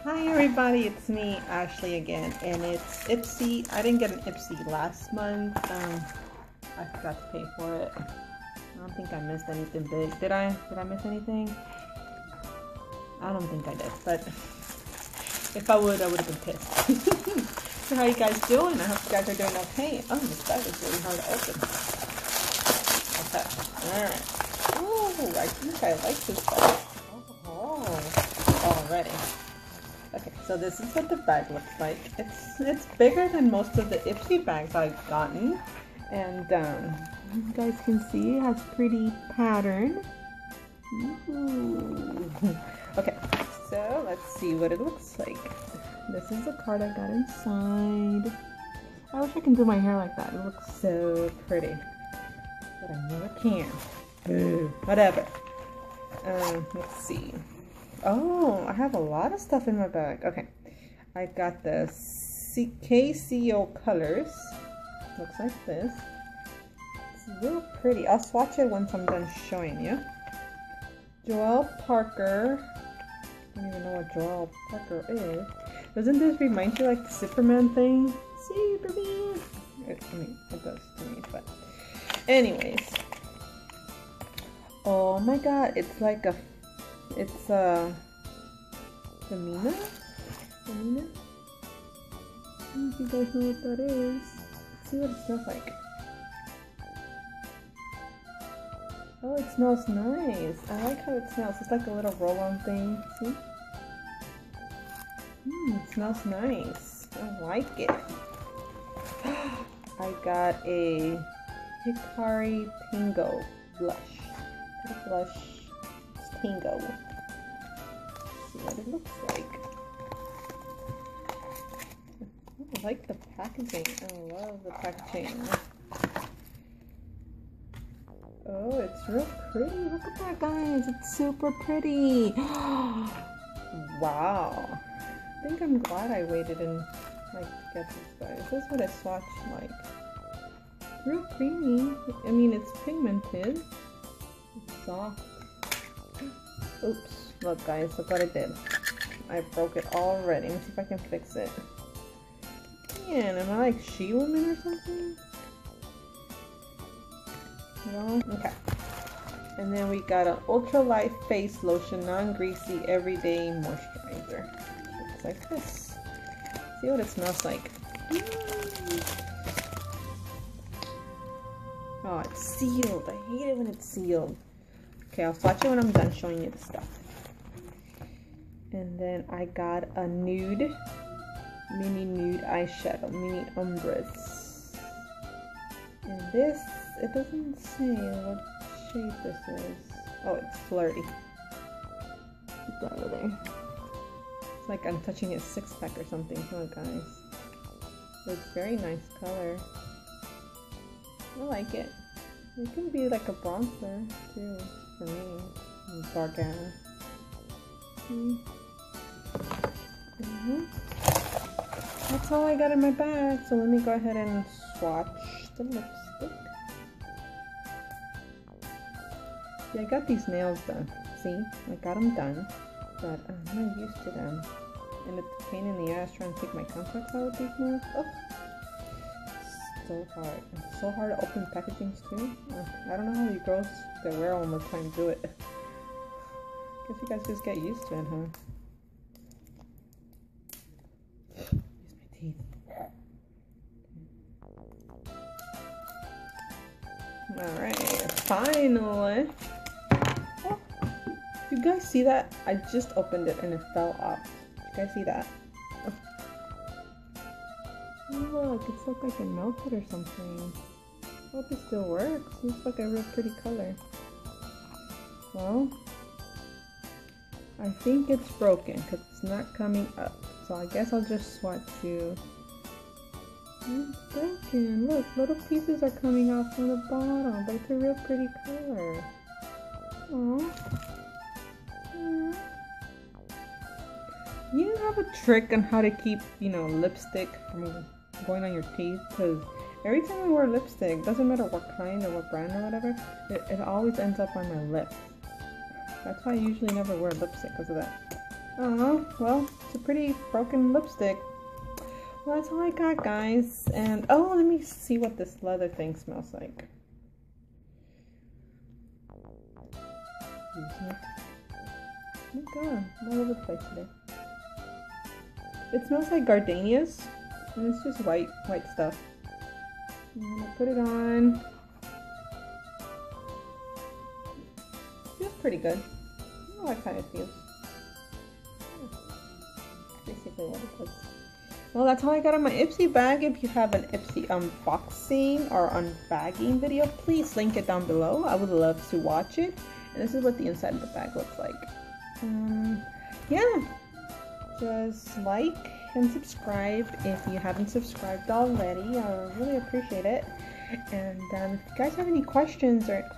Hi everybody, it's me, Ashley again, and it's Ipsy. I didn't get an Ipsy last month. I forgot to pay for it. I don't think I missed anything big. Did I? Did I miss anything? I don't think I did, but if I would have been pissed. So how you guys doing? I hope you guys are doing okay. Oh, this bag is really hard to open. Okay, alright. Oh, I think I like this bag. Oh, already. Okay, so this is what the bag looks like. It's bigger than most of the Ipsy bags I've gotten, and you guys can see it has pretty pattern. Ooh. Okay, so let's see what it looks like. This is the card I got inside. I wish I can do my hair like that. It looks so pretty, but I never can. Boo. Whatever. Let's see. Oh, I have a lot of stuff in my bag. Okay, I got the KCO colors. Looks like this. It's real pretty. I'll swatch it once I'm done showing you. Joel Parker. I don't even know what Joel Parker is. Doesn't this remind you like the Superman thing? Superman! I mean, it does to me, but anyways. Oh my god, it's like a Femina? I don't know if you guys know what that is. Let's see what it smells like. Oh, it smells nice. I like how it smells. It's like a little roll-on thing. See? It smells nice. I like it. I got a Hikari Tango blush. Blush Tango. Let's see what it looks like. I like the packaging. I love the packaging. Oh, it's real pretty. Look at that, guys. It's super pretty. Wow. I think I'm glad I waited and like to get this, guys. This is what a swatch like. It's real creamy. I mean, it's pigmented. It's soft. Oops. Look, guys. Look what I did. I broke it already. Let me see if I can fix it. Man, am I like She-Woman or something? No? Okay. And then we got an Ultra Light Face Lotion, non-greasy, everyday moisturizer. Looks like this. See what it smells like. Oh, it's sealed. I hate it when it's sealed. Okay, I'll swatch it when I'm done showing you the stuff. And then I got a nude, mini nude eyeshadow, mini ombres. And this, it doesn't say what shade this is. Oh, it's flirty. Keep that over there. It's like I'm touching a six-pack or something, huh, guys? It's very nice color. I like it. It can be like a bronzer too, for me. Dark ass. That's all I got in my bag. So let me go ahead and swatch the lipstick. Yeah, I got these nails done. See, I got them done, but I'm not used to them, and it's a pain in the ass trying to take my contacts out with these nails. Oh, it's so hard. It's so hard to open packagings too. I don't know how you girls that wear them all the time do it. Guess you guys just get used to it, huh? Use my teeth. Alright, finally. Oh, you guys see that? I just opened it and it fell off. You guys see that? Oh, look, it's looked like it melted or something. I hope it still works. It looks like a real pretty color. Well, I think it's broken because it's not coming up. So I guess I'll just swatch you. It's broken. Look, little pieces are coming out from the bottom, but it's a real pretty color. Aww. You have a trick on how to keep, you know, lipstick from going on your teeth? Because every time I wear lipstick, doesn't matter what kind or what brand or whatever, it always ends up on my lips. That's why I usually never wear lipstick because of that. Oh, well, it's a pretty broken lipstick. Well, that's all I got, guys. And, oh, let me see what this leather thing smells like. Oh my god, I'm all over the place today. It smells like gardenias, and it's just white stuff. I'm gonna put it on. Feels pretty good. I don't know what kind it feels. Basically what it does. Well, that's all I got on my Ipsy bag. If you have an Ipsy unboxing or unbagging video, please link it down below. I would love to watch it. And this is what the inside of the bag looks like. Yeah, just like and subscribe if you haven't subscribed already. I really appreciate it. And if you guys have any questions or